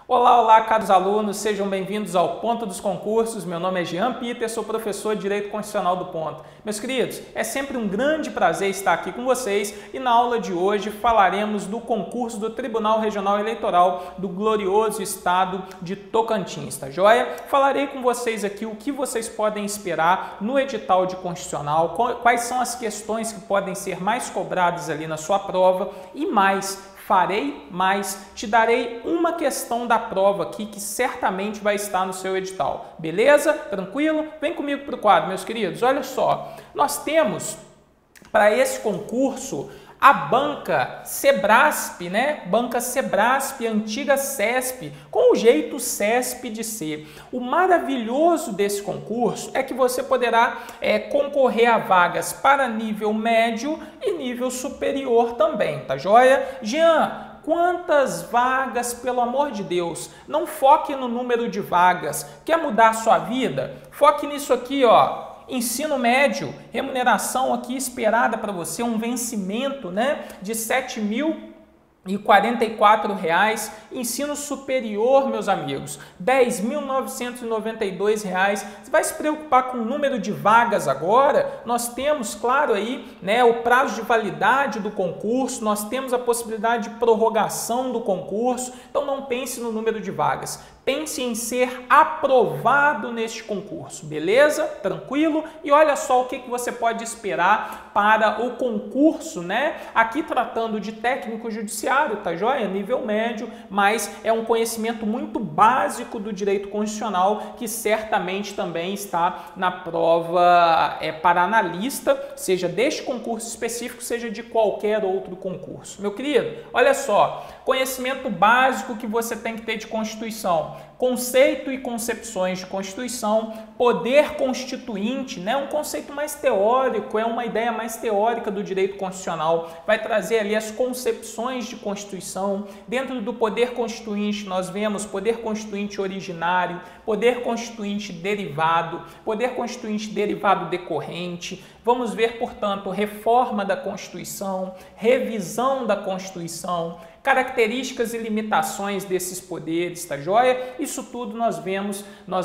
Olá, olá, caros alunos, sejam bem-vindos ao Ponto dos Concursos. Meu nome é Jean Peter, sou professor de Direito Constitucional do Ponto. Meus queridos, é sempre um grande prazer estar aqui com vocês e na aula de hoje falaremos do concurso do Tribunal Regional Eleitoral do glorioso estado de Tocantins, tá joia? Falarei com vocês aqui o que vocês podem esperar no edital de constitucional, quais são as questões que podem ser mais cobradas ali na sua prova e mais. Farei mais, te darei uma questão da prova aqui que certamente vai estar no seu edital. Beleza? Tranquilo? Vem comigo para o quadro, meus queridos. Olha só, nós temos para esse concurso a banca Sebrasp, né? Banca Sebrasp, antiga CESP, com o jeito CESP de ser. O maravilhoso desse concurso é que você poderá concorrer a vagas para nível médio e nível superior também, tá joia? Jean, quantas vagas, pelo amor de Deus? Não foque no número de vagas. Quer mudar a sua vida? Foque nisso aqui, ó. Ensino médio, remuneração aqui esperada para você, um vencimento, né, de R$ 7.044. Ensino superior, meus amigos, R$ 10.992. Você vai se preocupar com o número de vagas agora? Nós temos, claro, aí, né, o prazo de validade do concurso, nós temos a possibilidade de prorrogação do concurso, então não pense no número de vagas. Pense em ser aprovado neste concurso, beleza? Tranquilo? E olha só o que você pode esperar para o concurso, né? Aqui tratando de técnico judiciário, tá joia? Nível médio, mas é um conhecimento muito básico do direito constitucional que certamente também está na prova para analista, seja deste concurso específico, seja de qualquer outro concurso. Meu querido, olha só, conhecimento básico que você tem que ter de Constituição. Conceito e concepções de Constituição, poder constituinte, né? Um conceito mais teórico, é uma ideia mais teórica do direito constitucional, vai trazer ali as concepções de Constituição. Dentro do poder constituinte nós vemos poder constituinte originário, poder constituinte derivado decorrente. Vamos ver, portanto, reforma da Constituição, revisão da Constituição, características e limitações desses poderes, tá joia? Isso tudo nós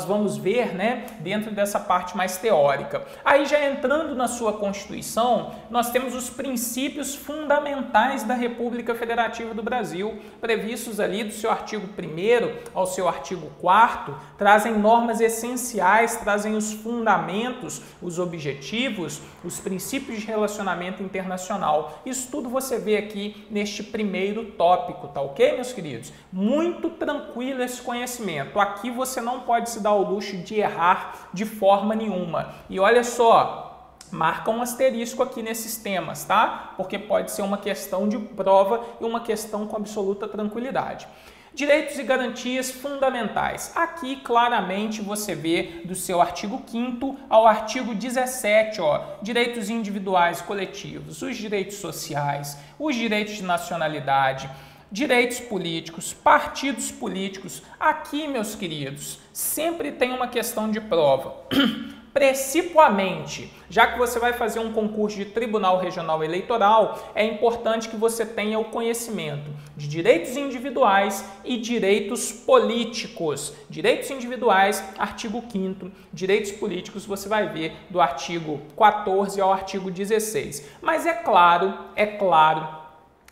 vamos ver, né, dentro dessa parte mais teórica. Aí já entrando na sua Constituição, nós temos os princípios fundamentais da República Federativa do Brasil, previstos ali do seu artigo 1º ao seu artigo 4º, trazem normas essenciais, trazem os fundamentos, os objetivos, os princípios de relacionamento internacional. Isso tudo você vê aqui neste primeiro tópico, tá ok, meus queridos? Muito tranquilo esse conhecimento. Aqui você não pode se dar o luxo de errar de forma nenhuma. E olha só, marca um asterisco aqui nesses temas, tá? Porque pode ser uma questão de prova e uma questão com absoluta tranquilidade. Direitos e garantias fundamentais. Aqui claramente você vê do seu artigo 5º ao artigo 17, ó, direitos individuais e coletivos, os direitos sociais, os direitos de nacionalidade, direitos políticos, partidos políticos. Aqui, meus queridos, sempre tem uma questão de prova. Precipuamente, já que você vai fazer um concurso de Tribunal Regional Eleitoral, é importante que você tenha o conhecimento de direitos individuais e direitos políticos. Direitos individuais, artigo 5º, direitos políticos, você vai ver do artigo 14 ao artigo 16. Mas é claro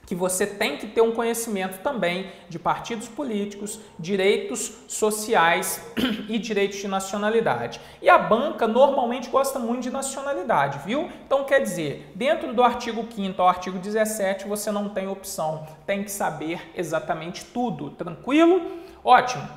que você tem que ter um conhecimento também de partidos políticos, direitos sociais e direitos de nacionalidade. E a banca normalmente gosta muito de nacionalidade, viu? Então, quer dizer, dentro do artigo 5º ao artigo 17, você não tem opção, tem que saber exatamente tudo, tranquilo? Ótimo!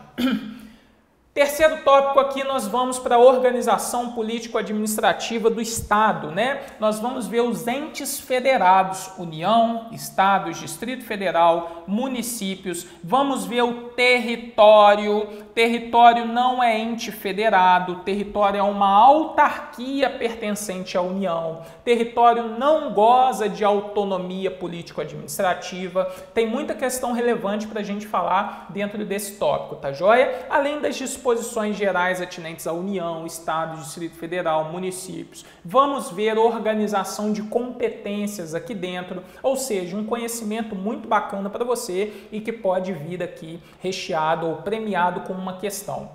Terceiro tópico aqui, nós vamos para a organização político-administrativa do Estado, né? Nós vamos ver os entes federados, União, Estados, Distrito Federal, municípios. Vamos ver o território. Território não é ente federado, território é uma autarquia pertencente à União. Território não goza de autonomia político-administrativa. Tem muita questão relevante para a gente falar dentro desse tópico, tá joia? Além das disposições disposições gerais atinentes à União, Estado, Distrito Federal, municípios. Vamos ver organização de competências aqui dentro, ou seja, um conhecimento muito bacana para você e que pode vir aqui recheado ou premiado com uma questão.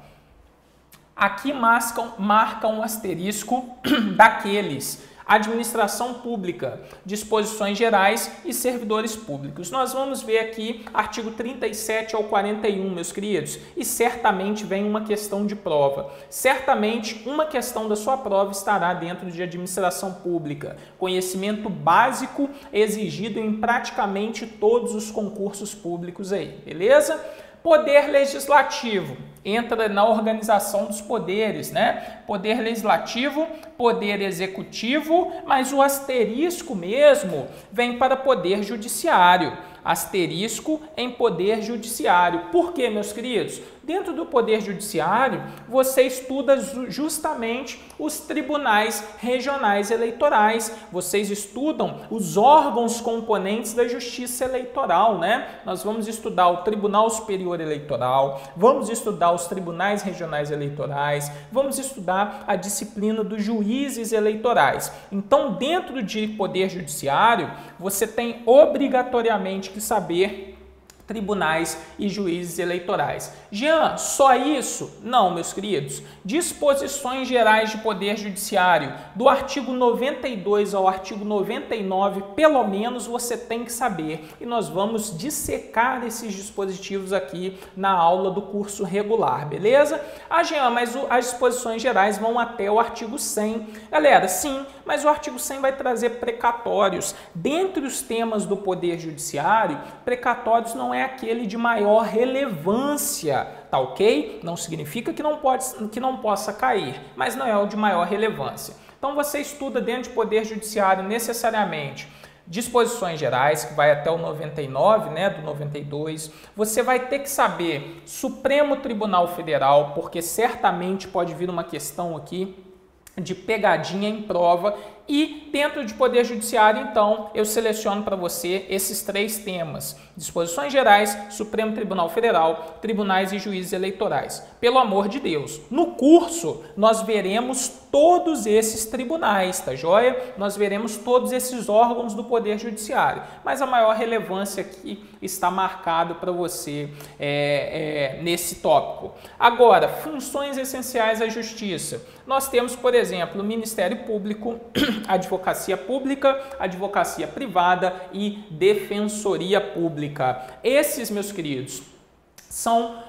Aqui marca um asterisco daqueles: administração pública, disposições gerais e servidores públicos. Nós vamos ver aqui artigo 37 ao 41, meus queridos, e certamente vem uma questão de prova. Certamente uma questão da sua prova estará dentro de administração pública. Conhecimento básico exigido em praticamente todos os concursos públicos aí, beleza? Poder legislativo entra na organização dos poderes, né? Poder legislativo, poder executivo, mas o asterisco mesmo vem para poder judiciário. Asterisco em poder judiciário. Por quê, meus queridos? Dentro do poder judiciário, você estuda justamente os tribunais regionais eleitorais. Vocês estudam os órgãos componentes da justiça eleitoral, né? Nós vamos estudar o Tribunal Superior Eleitoral, vamos estudar os tribunais regionais eleitorais, vamos estudar a disciplina dos juízes eleitorais. Então, dentro de poder judiciário, você tem obrigatoriamente que saber tribunais e juízes eleitorais. Jean, só isso? Não, meus queridos. Disposições gerais de poder judiciário, do artigo 92 ao artigo 99, pelo menos você tem que saber. E nós vamos dissecar esses dispositivos aqui na aula do curso regular, beleza? Ah, Jean, mas as disposições gerais vão até o artigo 100. Galera, sim, mas o artigo 100 vai trazer precatórios. Dentre os temas do poder judiciário, precatórios não é aquele de maior relevância, tá ok? Não significa que não possa cair, mas não é o de maior relevância. Então você estuda dentro de poder judiciário necessariamente disposições gerais, que vai até o 99, né, do 92. Você vai ter que saber Supremo Tribunal Federal, porque certamente pode vir uma questão aqui de pegadinha em prova. E dentro de poder judiciário, então, eu seleciono para você esses três temas: disposições gerais, Supremo Tribunal Federal, tribunais e juízes eleitorais. Pelo amor de Deus, no curso nós veremos todos esses tribunais, tá joia? Nós veremos todos esses órgãos do poder judiciário, mas a maior relevância aqui está marcado para você nesse tópico. Agora, funções essenciais à justiça. Nós temos, por exemplo, o Ministério Público, advocacia pública, advocacia privada e defensoria pública. Esses, meus queridos, são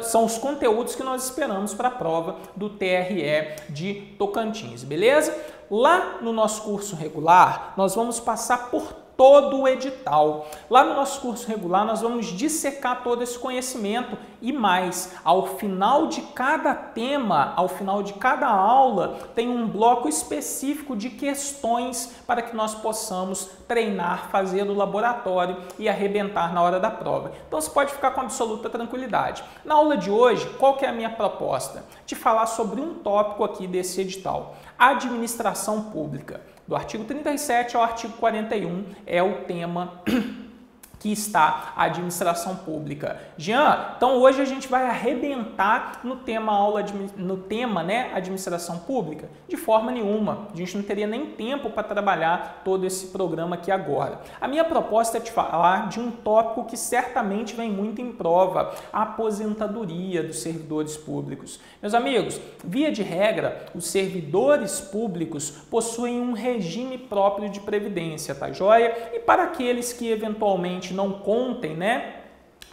são os conteúdos que nós esperamos para a prova do TRE de Tocantins, beleza? Lá no nosso curso regular, nós vamos passar por todo o edital. Lá no nosso curso regular, nós vamos dissecar todo esse conhecimento e mais. Ao final de cada tema, ao final de cada aula, tem um bloco específico de questões para que nós possamos treinar, fazer no laboratório e arrebentar na hora da prova. Então, você pode ficar com absoluta tranquilidade. Na aula de hoje, qual que é a minha proposta? De falar sobre um tópico aqui desse edital: administração pública. Do artigo 37 ao artigo 41 é o tema que está a administração pública. Jean, então hoje a gente vai arrebentar no tema administração pública? De forma nenhuma. A gente não teria nem tempo para trabalhar todo esse programa aqui agora. A minha proposta é te falar de um tópico que certamente vem muito em prova: a aposentadoria dos servidores públicos. Meus amigos, via de regra, os servidores públicos possuem um regime próprio de previdência, tá joia? E para aqueles que eventualmente não contem,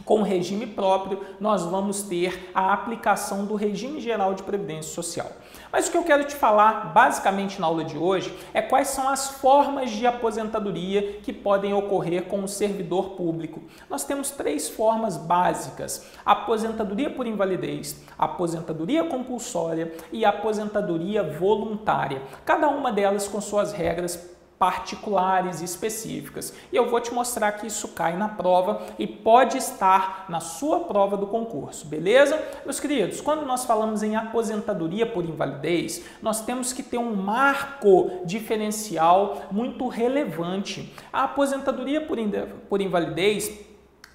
com o regime próprio, nós vamos ter a aplicação do regime geral de previdência social. Mas o que eu quero te falar basicamente na aula de hoje é quais são as formas de aposentadoria que podem ocorrer com o servidor público. Nós temos três formas básicas: aposentadoria por invalidez, aposentadoria compulsória e aposentadoria voluntária. Cada uma delas com suas regras particulares e específicas. E eu vou te mostrar que isso cai na prova e pode estar na sua prova do concurso, beleza? Meus queridos, quando nós falamos em aposentadoria por invalidez, nós temos que ter um marco diferencial muito relevante. A aposentadoria por invalidez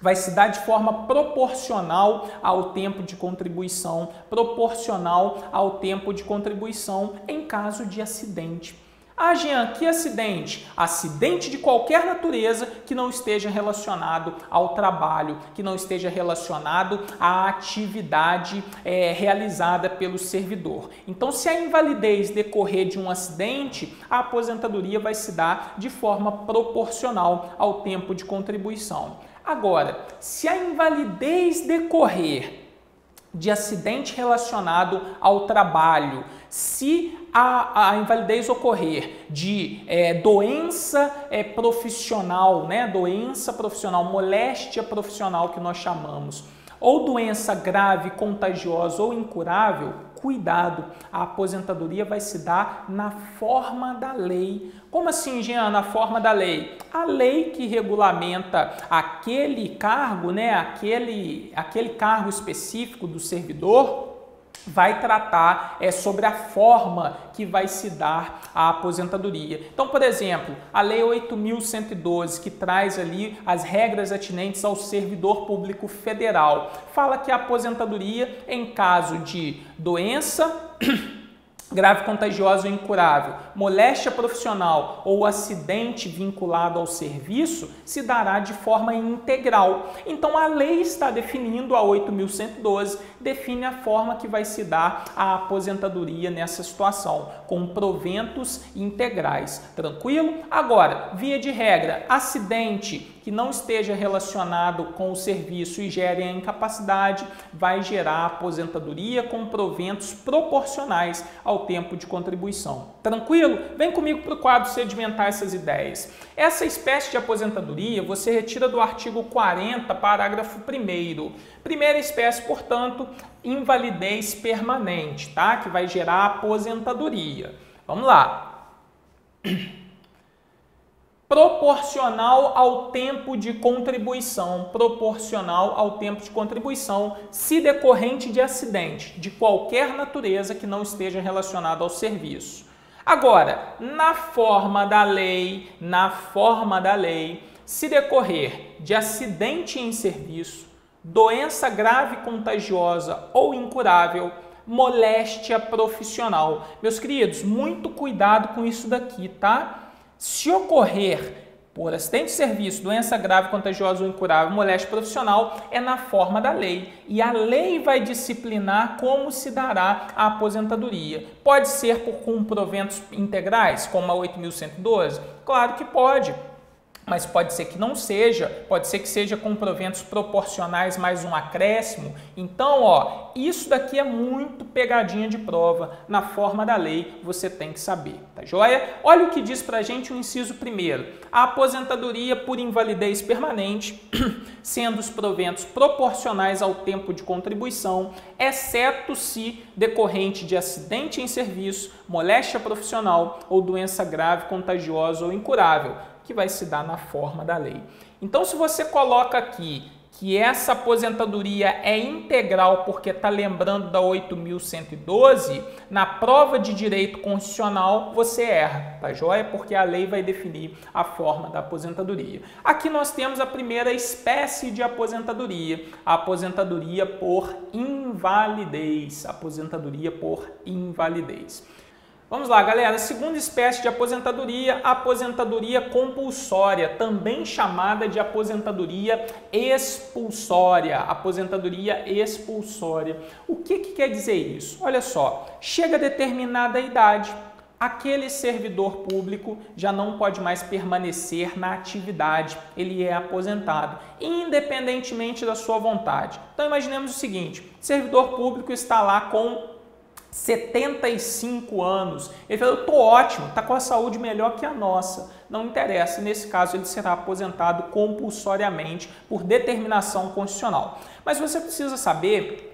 vai se dar de forma proporcional ao tempo de contribuição, em caso de acidente. Ah, Jean, que acidente? Acidente de qualquer natureza que não esteja relacionado ao trabalho, que não esteja relacionado à atividade realizada pelo servidor. Então, se a invalidez decorrer de um acidente, a aposentadoria vai se dar de forma proporcional ao tempo de contribuição. Agora, se a invalidez decorrer de acidente relacionado ao trabalho, se a invalidez ocorrer de doença profissional, doença profissional, moléstia profissional que nós chamamos, ou doença grave, contagiosa ou incurável, cuidado, a aposentadoria vai se dar na forma da lei. Como assim, Jean, na forma da lei? A lei que regulamenta aquele cargo, aquele cargo específico do servidor, vai tratar sobre a forma que vai se dar a aposentadoria. Então, por exemplo, a Lei 8.112, que traz ali as regras atinentes ao servidor público federal, fala que a aposentadoria em caso de doença grave, contagiosa ou incurável, moléstia profissional ou acidente vinculado ao serviço, se dará de forma integral. Então, a lei está definindo, a 8.112, define a forma que vai se dar a aposentadoria nessa situação, com proventos integrais. Tranquilo? Agora, via de regra, acidente que não esteja relacionado com o serviço e gere a incapacidade, vai gerar aposentadoria com proventos proporcionais ao tempo de contribuição. Tranquilo? Vem comigo para o quadro sedimentar essas ideias. Essa espécie de aposentadoria você retira do artigo 40, parágrafo 1º. Primeira espécie, portanto, invalidez permanente, tá? Que vai gerar aposentadoria. Vamos lá. Proporcional ao tempo de contribuição, se decorrente de acidente de qualquer natureza que não esteja relacionado ao serviço. Agora, na forma da lei, se decorrer de acidente em serviço, doença grave, contagiosa ou incurável, moléstia profissional. Meus queridos, muito cuidado com isso daqui, tá? Se ocorrer por acidente de serviço, doença grave, contagiosa ou incurável, moléstia profissional, é na forma da lei. E a lei vai disciplinar como se dará a aposentadoria. Pode ser com proventos integrais, como a 8.112? Claro que pode. Mas pode ser que não seja, pode ser que seja com proventos proporcionais mais um acréscimo. Então, isso daqui é muito pegadinha de prova. Na forma da lei, você tem que saber, tá joia? Olha o que diz pra gente o inciso 1º. A aposentadoria por invalidez permanente, sendo os proventos proporcionais ao tempo de contribuição, exceto se decorrente de acidente em serviço, moléstia profissional ou doença grave, contagiosa ou incurável, que vai se dar na forma da lei. Então, se você coloca aqui que essa aposentadoria é integral porque está lembrando da 8.112, na prova de direito constitucional você erra, tá joia? Porque a lei vai definir a forma da aposentadoria. Aqui nós temos a primeira espécie de aposentadoria, a aposentadoria por invalidez, Vamos lá, galera. Segunda espécie de aposentadoria, a aposentadoria compulsória, também chamada de aposentadoria expulsória. O que quer dizer isso? Olha só, chega a determinada idade, aquele servidor público já não pode mais permanecer na atividade, ele é aposentado, independentemente da sua vontade. Então, imaginemos o seguinte, o servidor público está lá com 75 anos. Ele falou, eu estou ótimo, está com a saúde melhor que a nossa. Não interessa, nesse caso ele será aposentado compulsoriamente por determinação constitucional. Mas você precisa saber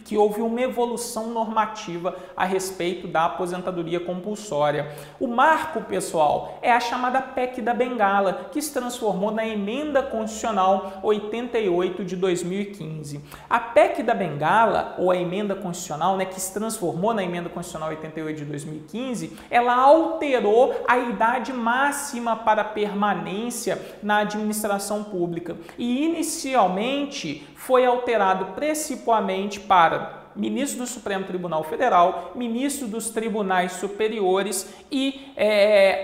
que houve uma evolução normativa a respeito da aposentadoria compulsória. O marco, pessoal, é a chamada PEC da Bengala, que se transformou na Emenda Constitucional 88 de 2015. A PEC da Bengala, ou a Emenda Constitucional, né, que se transformou na Emenda Constitucional 88 de 2015, ela alterou a idade máxima para permanência na administração pública e inicialmente foi alterado principalmente para ministro do Supremo Tribunal Federal, ministro dos Tribunais Superiores e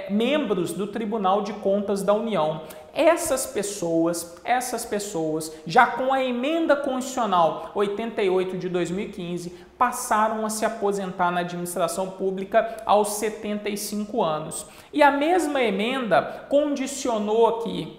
membros do Tribunal de Contas da União. Essas pessoas, já com a Emenda Constitucional 88 de 2015, passaram a se aposentar na administração pública aos 75 anos. E a mesma emenda condicionou aqui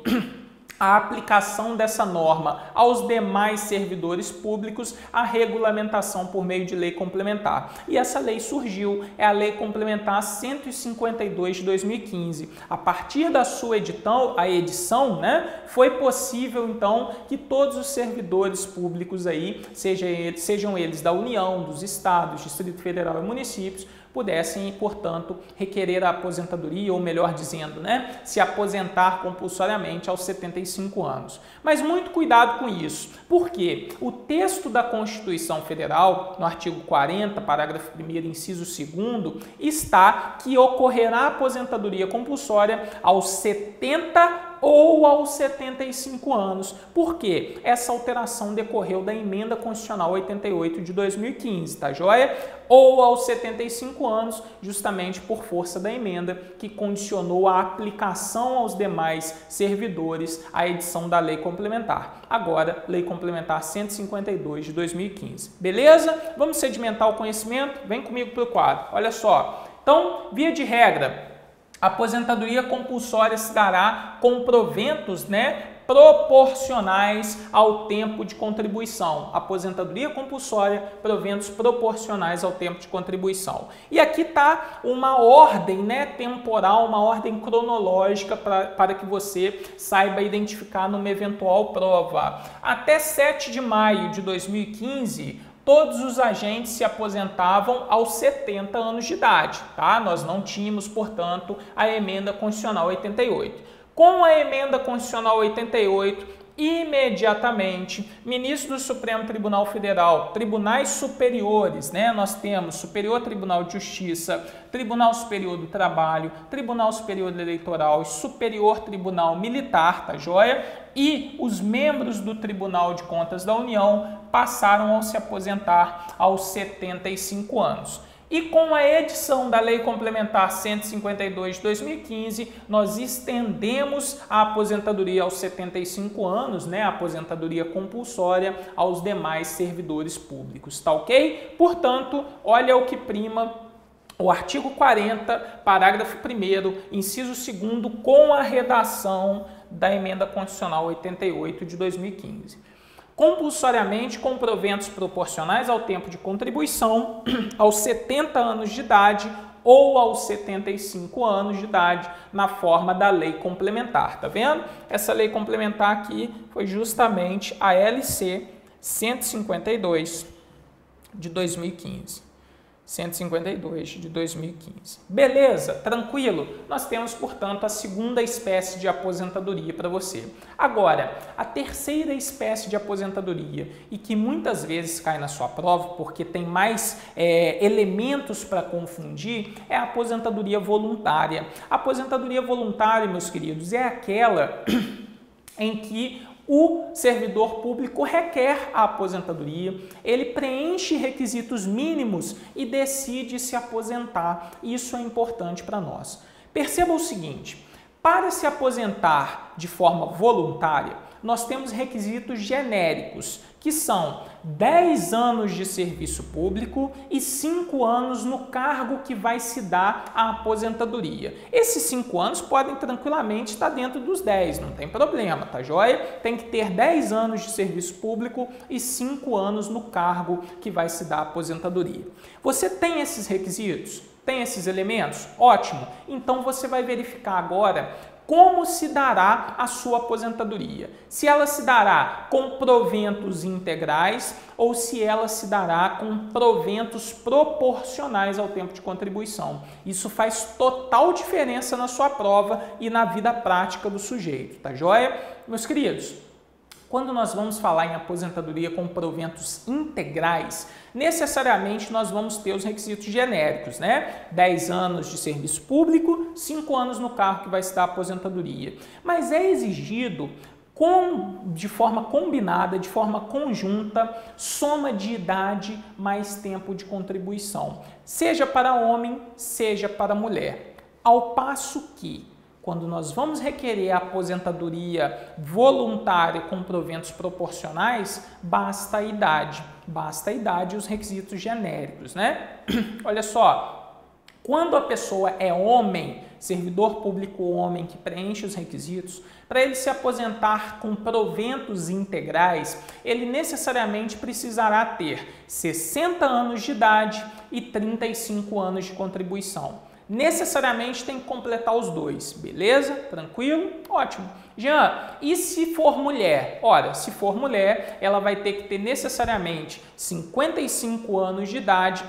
a aplicação dessa norma aos demais servidores públicos à regulamentação por meio de lei complementar. E essa lei surgiu, é a Lei Complementar 152 de 2015. A partir da sua edição, né, foi possível então que todos os servidores públicos aí, sejam eles da União, dos estados, Distrito Federal e municípios, pudessem, portanto, requerer a aposentadoria, ou melhor dizendo, né, se aposentar compulsoriamente aos 75 anos. Mas muito cuidado com isso, porque o texto da Constituição Federal, no artigo 40, parágrafo 1º, inciso 2º, está que ocorrerá a aposentadoria compulsória aos 70 ou aos 75 anos. Por quê? Essa alteração decorreu da Emenda Constitucional 88 de 2015, tá joia? Ou aos 75 anos, justamente por força da emenda que condicionou a aplicação aos demais servidores à edição da Lei Complementar. Agora, Lei Complementar 152 de 2015. Beleza? Vamos sedimentar o conhecimento? Vem comigo para o quadro. Olha só. Então, via de regra, a aposentadoria compulsória se dará com proventos, né, proporcionais ao tempo de contribuição. Aposentadoria compulsória, proventos proporcionais ao tempo de contribuição. E aqui está uma ordem, né, temporal, uma ordem cronológica para que você saiba identificar numa eventual prova. Até 7 de maio de 2015, todos os agentes se aposentavam aos 70 anos de idade, tá? Nós não tínhamos, portanto, a Emenda Constitucional 88. Com a Emenda Constitucional 88, imediatamente, ministro do Supremo Tribunal Federal, tribunais superiores, né? Nós temos Superior Tribunal de Justiça, Tribunal Superior do Trabalho, Tribunal Superior Eleitoral e Superior Tribunal Militar, tá joia? E os membros do Tribunal de Contas da União passaram a se aposentar aos 75 anos. E com a edição da Lei Complementar 152 de 2015, nós estendemos a aposentadoria aos 75 anos, né, a aposentadoria compulsória aos demais servidores públicos, tá ok? Portanto, olha o que prima o artigo 40, parágrafo 1º, inciso 2º, com a redação da Emenda Constitucional 88 de 2015. Compulsoriamente com proventos proporcionais ao tempo de contribuição, aos 70 anos de idade ou aos 75 anos de idade, na forma da lei complementar. Tá vendo? Essa lei complementar aqui foi justamente a LC 152 de 2015. 152 de 2015. Beleza? Tranquilo? Nós temos, portanto, a segunda espécie de aposentadoria para você. Agora, a terceira espécie de aposentadoria, e que muitas vezes cai na sua prova porque tem mais elementos para confundir, é a aposentadoria voluntária. A aposentadoria voluntária, meus queridos, é aquela em que o servidor público requer a aposentadoria, ele preenche requisitos mínimos e decide se aposentar. Isso é importante para nós. Perceba o seguinte, para se aposentar de forma voluntária, nós temos requisitos genéricos, que são 10 anos de serviço público e 5 anos no cargo que vai se dar a aposentadoria. Esses 5 anos podem tranquilamente estar dentro dos 10, não tem problema, tá joia? Tem que ter 10 anos de serviço público e 5 anos no cargo que vai se dar a aposentadoria. Você tem esses requisitos? Tem esses elementos? Ótimo! Então você vai verificar agora como se dará a sua aposentadoria. Se ela se dará com proventos integrais ou se ela se dará com proventos proporcionais ao tempo de contribuição. Isso faz total diferença na sua prova e na vida prática do sujeito, tá joia? Meus queridos, quando nós vamos falar em aposentadoria com proventos integrais, necessariamente nós vamos ter os requisitos genéricos, né? 10 anos de serviço público, 5 anos no cargo que vai se dar a aposentadoria. Mas é exigido de forma combinada, de forma conjunta, soma de idade mais tempo de contribuição, seja para homem, seja para mulher. Ao passo que, quando nós vamos requerer a aposentadoria voluntária com proventos proporcionais, basta a idade e os requisitos genéricos, né? Olha só, quando a pessoa é homem, servidor público homem que preenche os requisitos, para ele se aposentar com proventos integrais, ele necessariamente precisará ter 60 anos de idade e 35 anos de contribuição. Necessariamente tem que completar os dois, beleza? Tranquilo? Ótimo. Jean, e se for mulher? Ora, se for mulher, ela vai ter que ter necessariamente 55 anos de idade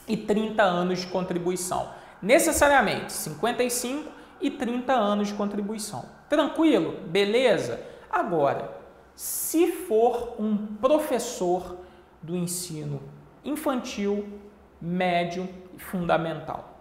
e 30 anos de contribuição. Necessariamente 55 e 30 anos de contribuição. Tranquilo? Beleza? Agora, se for um professor do ensino infantil, médio e fundamental,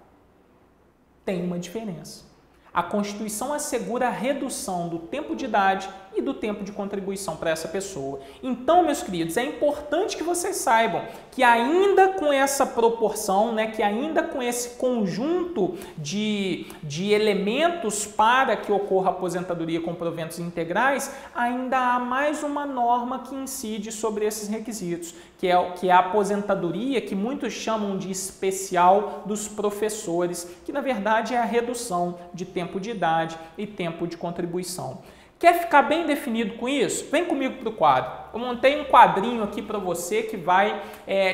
tem uma diferença. A Constituição assegura a redução do tempo de idade e do tempo de contribuição para essa pessoa. Então, meus queridos, é importante que vocês saibam que ainda com essa proporção, né, que ainda com esse conjunto de elementos para que ocorra a aposentadoria com proventos integrais, ainda há mais uma norma que incide sobre esses requisitos, que é a aposentadoria, que muitos chamam de especial dos professores, que na verdade é a redução de tempo de idade e tempo de contribuição. Quer ficar bem definido com isso? Vem comigo para o quadro. Eu montei um quadrinho aqui para você que vai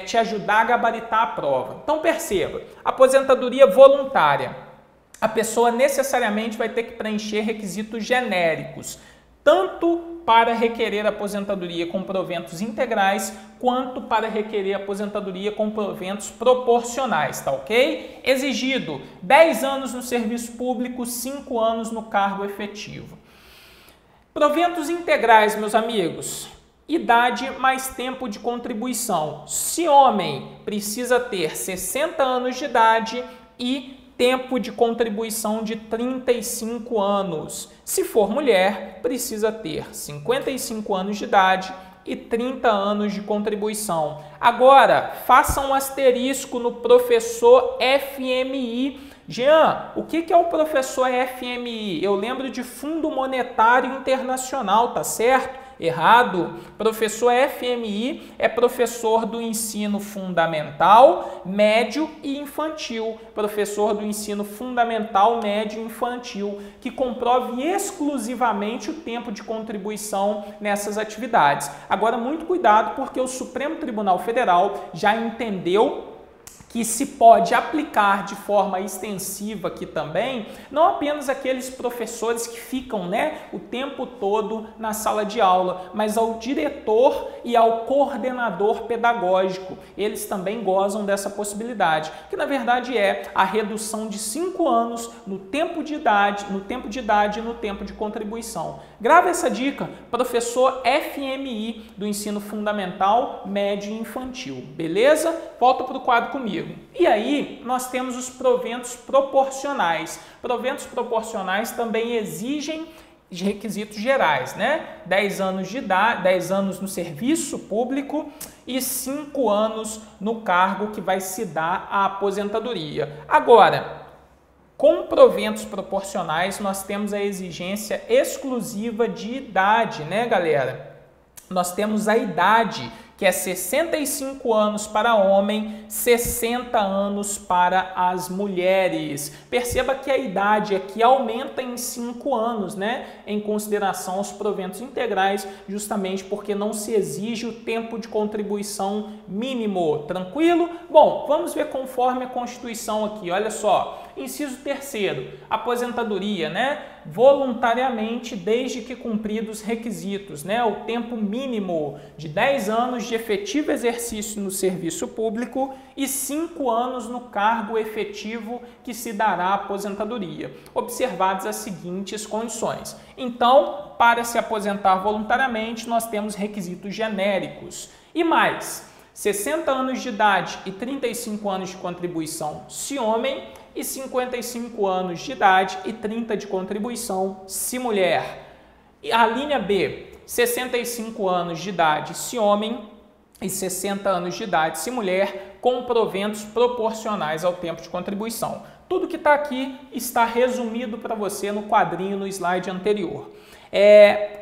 te ajudar a gabaritar a prova. Então perceba, aposentadoria voluntária. A pessoa necessariamente vai ter que preencher requisitos genéricos, tanto para requerer aposentadoria com proventos integrais, quanto para requerer aposentadoria com proventos proporcionais, tá ok? Exigido 10 anos no serviço público, 5 anos no cargo efetivo. Proventos integrais, meus amigos, idade mais tempo de contribuição. Se homem, precisa ter 60 anos de idade e tempo de contribuição de 35 anos. Se for mulher, precisa ter 55 anos de idade e 30 anos de contribuição. Agora, faça um asterisco no professor FMI. Jean, o que é o professor FMI? Eu lembro de Fundo Monetário Internacional, tá certo? Errado. Professor FMI é professor do ensino fundamental, médio e infantil. Professor do ensino fundamental, médio e infantil, que comprove exclusivamente o tempo de contribuição nessas atividades. Agora, muito cuidado, porque o Supremo Tribunal Federal já entendeu que se pode aplicar de forma extensiva aqui também, não apenas aqueles professores que ficam, o tempo todo na sala de aula, mas ao diretor e ao coordenador pedagógico. Eles também gozam dessa possibilidade, que na verdade é a redução de 5 anos no tempo de idade e no tempo de contribuição. Grave essa dica, professor FMI do ensino fundamental, médio e infantil, beleza? Volta para o quadro comigo. E aí, nós temos os proventos proporcionais. Proventos proporcionais também exigem requisitos gerais, 10 anos de idade, 10 anos no serviço público e 5 anos no cargo que vai se dar a aposentadoria. Agora, com proventos proporcionais, nós temos a exigência exclusiva de idade, galera? Nós temos a idade, que é 65 anos para homem, 60 anos para as mulheres. Perceba que a idade aqui aumenta em 5 anos, em consideração aos proventos integrais, justamente porque não se exige o tempo de contribuição mínimo. Tranquilo? Bom, vamos ver conforme a Constituição aqui. Olha só, Inciso 3º, aposentadoria, né? Voluntariamente, desde que cumpridos os requisitos, né? O tempo mínimo de 10 anos de efetivo exercício no serviço público e 5 anos no cargo efetivo que se dará a aposentadoria, observadas as seguintes condições. Então, para se aposentar voluntariamente, nós temos requisitos genéricos. E mais, 60 anos de idade e 35 anos de contribuição se homem e 55 anos de idade e 30 de contribuição se mulher. E a linha B, 65 anos de idade se homem e 60 anos de idade se mulher, com proventos proporcionais ao tempo de contribuição. Tudo que está aqui está resumido para você no quadrinho, no slide anterior.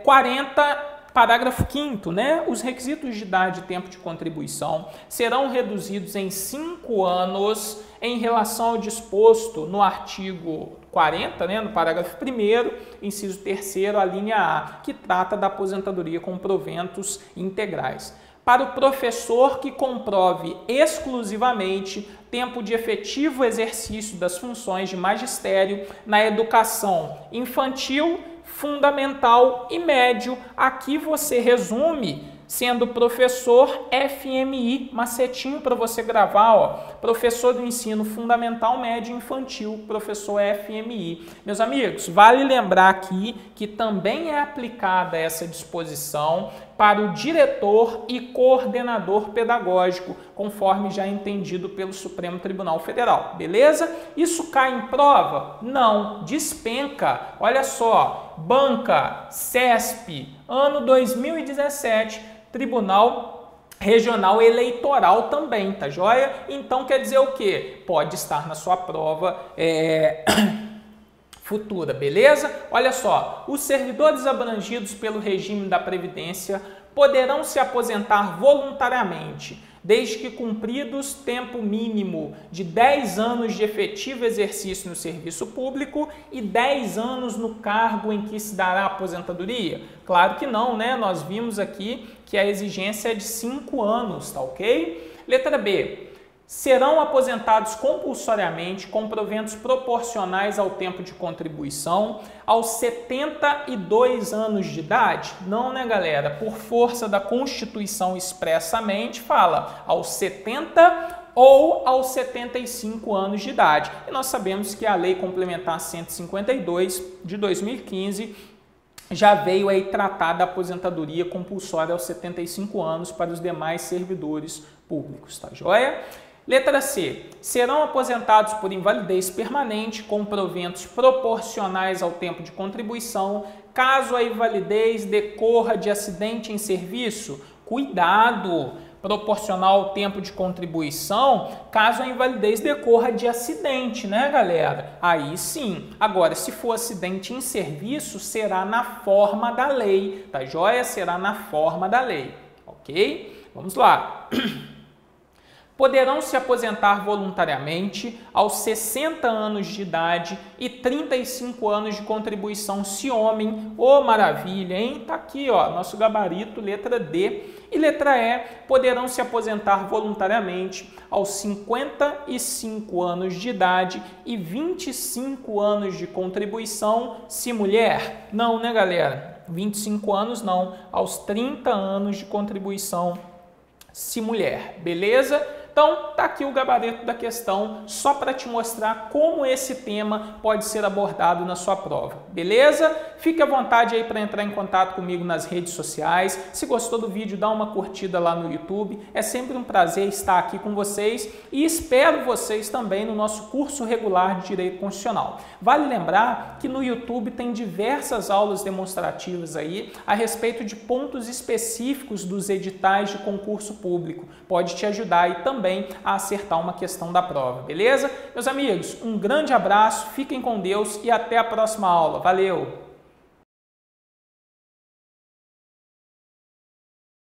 40, parágrafo 5º, né? Os requisitos de idade e tempo de contribuição serão reduzidos em 5 anos em relação ao disposto no artigo 40, né? No parágrafo 1º, inciso 3º, a linha A, que trata da aposentadoria com proventos integrais. Para o professor que comprove exclusivamente tempo de efetivo exercício das funções de magistério na educação infantil, fundamental e médio. Aqui você resume sendo professor FMI, macetinho para você gravar, ó, professor do ensino fundamental, médio e infantil, professor FMI. Meus amigos, vale lembrar aqui que também é aplicada essa disposição para o diretor e coordenador pedagógico, conforme já entendido pelo Supremo Tribunal Federal, beleza? Isso cai em prova? Não, despenca. Olha só, banca, CESP, ano 2017, Tribunal Regional Eleitoral também, tá joia? Então quer dizer o quê? Pode estar na sua prova futura, beleza? Olha só, os servidores abrangidos pelo regime da Previdência poderão se aposentar voluntariamente, desde que cumpridos tempo mínimo de 10 anos de efetivo exercício no serviço público e 10 anos no cargo em que se dará a aposentadoria? Claro que não, né? Nós vimos aqui que a exigência é de 5 anos, tá ok? Letra B. Serão aposentados compulsoriamente com proventos proporcionais ao tempo de contribuição aos 72 anos de idade? Não, né, galera? Por força da Constituição expressamente fala aos 70 ou aos 75 anos de idade. E nós sabemos que a Lei Complementar 152 de 2015 já veio aí tratar da aposentadoria compulsória aos 75 anos para os demais servidores públicos, tá joia? Letra C. Serão aposentados por invalidez permanente com proventos proporcionais ao tempo de contribuição, caso a invalidez decorra de acidente em serviço. Cuidado! Proporcional ao tempo de contribuição, caso a invalidez decorra de acidente, né, galera? Aí sim. Agora, se for acidente em serviço, será na forma da lei, tá joia? Será na forma da lei, ok? Vamos lá. Poderão se aposentar voluntariamente aos 60 anos de idade e 35 anos de contribuição se homem. Ô, maravilha, hein? Tá aqui, ó, nosso gabarito, letra D. E letra E, poderão se aposentar voluntariamente aos 55 anos de idade e 25 anos de contribuição se mulher. Não, né, galera? 25 anos não, aos 30 anos de contribuição se mulher, beleza? Então, tá aqui o gabarito da questão, só para te mostrar como esse tema pode ser abordado na sua prova, beleza? Fique à vontade aí para entrar em contato comigo nas redes sociais. Se gostou do vídeo, dá uma curtida lá no YouTube. É sempre um prazer estar aqui com vocês e espero vocês também no nosso curso regular de Direito Constitucional. Vale lembrar que no YouTube tem diversas aulas demonstrativas aí a respeito de pontos específicos dos editais de concurso público. Pode te ajudar aí também a acertar uma questão da prova, beleza? Meus amigos, um grande abraço, fiquem com Deus e até a próxima aula. Valeu!